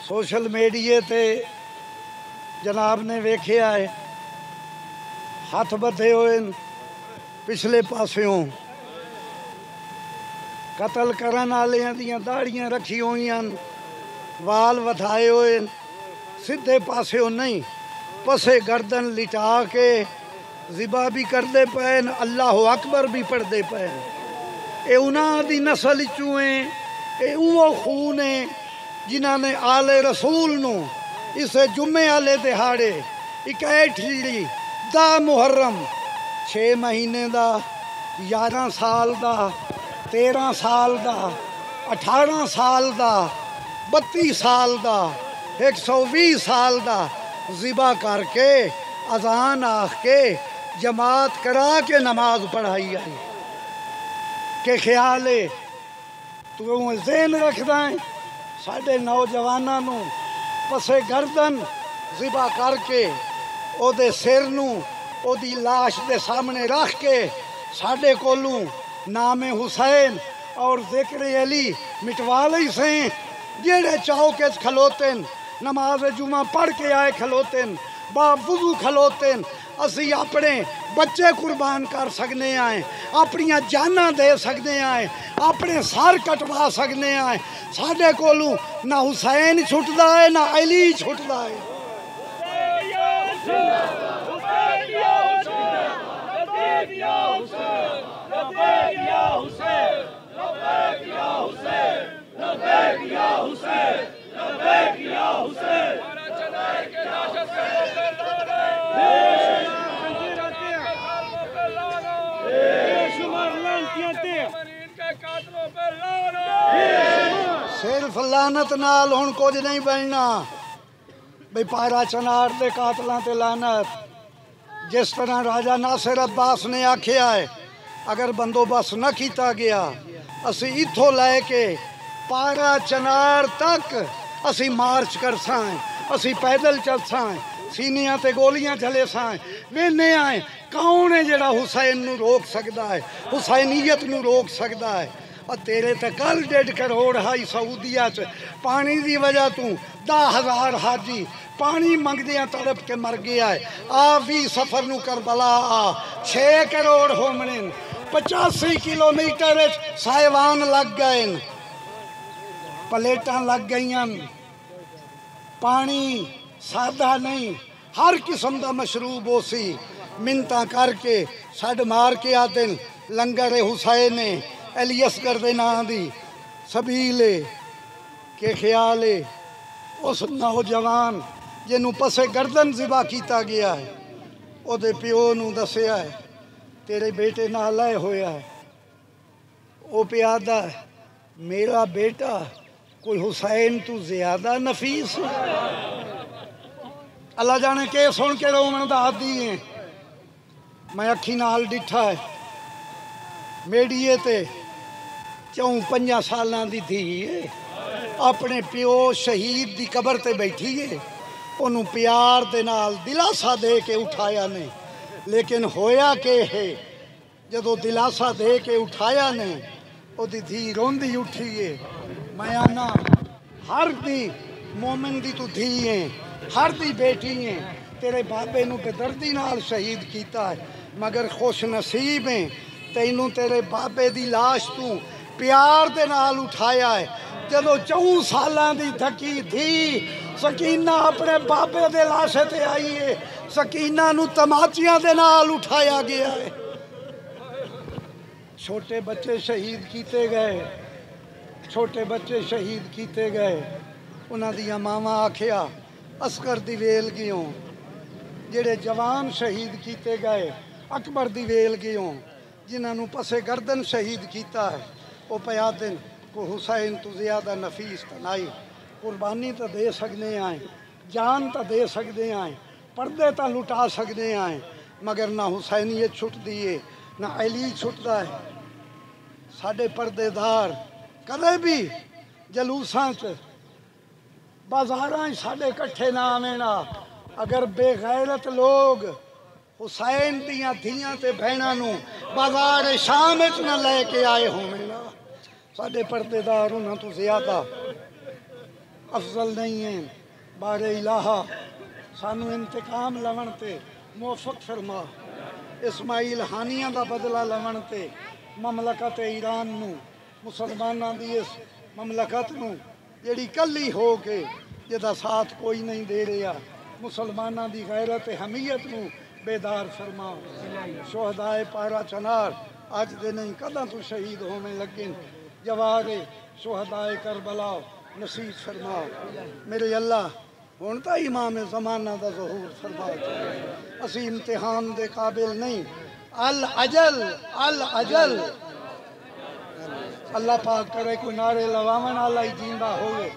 Social media ते जनाब ने वेख्या है हथ बधे हुए पिछले पासियों कतल करन वालियां दियां दाड़ियां रखी हुई वाल वधाए हुए सीधे पासियों नहीं पसे गर्दन लिटा के ज़िबा भी करते पे अल्लाह अकबर भी पढ़ते पे ये उन्हां दी नस्ल चों है ये वो खून है जिन्हां ने आले रसूल नूं इस जुम्मे वाले दिहाड़े 61 दा मुहर्रम 6 महीने दा 11 साल दा 13 साल दा 18 साल दा 32 साल दा 120 साल दा ज़िबा करके अजान आख के जमात करा के नमाज पढ़ाई आई के ख्याल है तू ज़हन रखदा है साढ़े नौजवानों नूं पसे गर्दन ज़िबा करके ओदे सिर नूं ओदी लाश दे सामने रख के साढ़े कोलों नाम हुसैन और ज़िक्र अली मिटवा लई से जेड़े चौके खलोते नमाज जुमा पढ़ के आए खलोते बावजू खलोते असी अपने बच्चे कुर्बान कर सकने आए अपनियां जाना दे सकने आए अपने सर कटवा सकने आए साढ़े कोलों ना हुसैन छुटदा है ना अली छुटदा है सिर्फ लानत नाल हुण कुछ नहीं बनना बई पारा चनार दे कातलां ते लानत जिस तरह राजा नासिर अब्बास ने आख्या है अगर बंदोबस्त न किया गया असी इत्थों लैके पारा चनार तक असी मार्च कर सां असी पैदल चल सां सीनियां ते गोलियां चले सां वेने आए कौन है जड़ा हुसैन नू रोक सकता है हुसैनीयत नू रोक सकता है और तेरे ते कल 1.5 करोड़ हाई सऊदिया च पानी की वजह तू 10,000 हाजी पानी मंगदियां तड़प के मर गया है आ भी सफर नू करबला आ 6 करोड़ होमने 85 किलोमीटर साहिवान लग गए प्लेटां लग गई पानी सादा नहीं हर किस्म का मशरूब हो सी मिन्नतां करके सड मार के आते लंगर हुसैन अली असगर दे नां दी सबीले के ख्याल है उस नौजवान जिन्हों पसे गर्दन ज़िबा किया गया है ओदे प्यो नूं दसिया है तेरे बेटे नाल लय होया है वो प्यादा मेरा बेटा कोई हुसैन तू ज्यादा नफीस अल्लाह जाने के सुन के रोमन दा आदी है मैं अखी नाल डिठा है मेडिए ते 4-5 सालां दी थी अपने प्यो शहीद दी कबर ते बैठी है ओनू प्यार दे नाल दिलासा दे के उठाया ने लेकिन होया के है जदों दिलासा दे के उठाया ने ओदी धी रोंदी उठी है मैं आना हर दी मोमिन दी तू धी है हर दी बेटी है तेरे बाबे नू बेदर्दी नाल शहीद किया है मगर खुश नसीब है तैनू तेरे बाबे दी लाश तू प्यार दे नाल उठाया है जदों 4 सालां दी थकी थी सकीना अपने बाबे दे लाशे ते आई है सकीना नू तमाचियां दे नाल उठाया गया है छोटे बच्चे शहीद किए गए छोटे बच्चे शहीद किए गए उन्हां दियां मावां आखिया असगर दी वेल गियों जेड़े जवान शहीद किए गए अकबर दी वेल गियों जिन्होंने पसे गर्दन शहीद किया है वो पया दिन को हुसैन तो ज़्यादा नफीस तो नहीं कुर्बानी तो दे सकते आए जान तो दे सकते आए पर्दे तो लुटा सकते आए मगर ना हुसैनीयत छुटती है ना अली छुटता है साढ़े पर्देदार कदे भी जलूसा च बाजारां साढ़े कट्ठे ना आवे ना अगर बेगैरत लोग हुसैन दियां धियां ते भैणां नूं बाजार शाम च न लैके आए होवे ना साढ़े पर्देदार उन्हां तो ज्यादा افضل نہیں ہیں۔ بار الہا سانو انتقام لون تے موفق فرما، اسماعیل ہانیاں دا بدلہ لون تے مملکت ایران نو، مسلماناں دی اس مملکت نو جڑی کلی ہو کے جدا ساتھ کوئی نہیں دے رہا، مسلماناں دی غیرت حمیت نو بیدار فرما۔ شہدائے پارا چنار اج دے نہیں کداں تو شہید ہونے لگے، جوار شہدائے کربلا نصیب فرما۔ میرے اللہ ہن تا امام زمانہ دا ظہور فرما، اسی امتحان دے قابل نہیں، العجل العجل۔ اللہ پاک کرے کوئی نعرے لواون والا ہی جیندا ہوئے۔